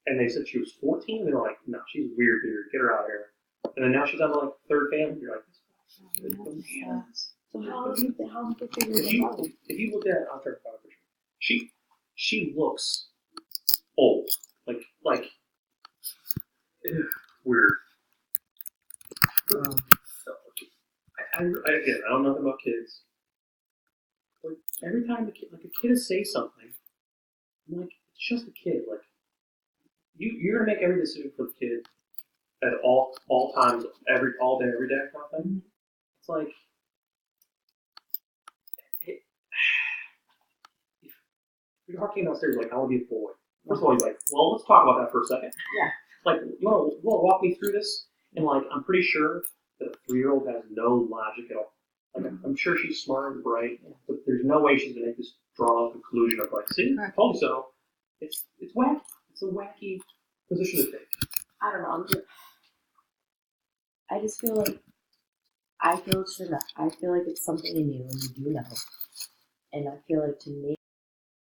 and they said she was 14, and they're like, no, she's weird, dude. Get her out of here. And then now she's on like third family. You're like, this bananas. So how did they figure If it out? you look at, I'll try to find a picture. She looks old, like weird. So, again, I don't know nothing about kids. But every time a kid is say something, I'm like, it's just a kid. Like you're gonna make every decision for the kid at all times, all day, every day, kind of thing. It's like if your heart came downstairs like I want to be a boy. First of all, you're like, well, let's talk about that for a second. Yeah. Like, you want to walk me through this? And like, I'm pretty sure that a 3-year-old has no logic at all. Like, I'm sure she's smart and bright, but there's no way she's gonna make this draw a conclusion of like, see, I told you so. It's wacky. It's a wacky position to take. I don't know. I just feel like I feel like it's something in you and you do know. And I feel like to make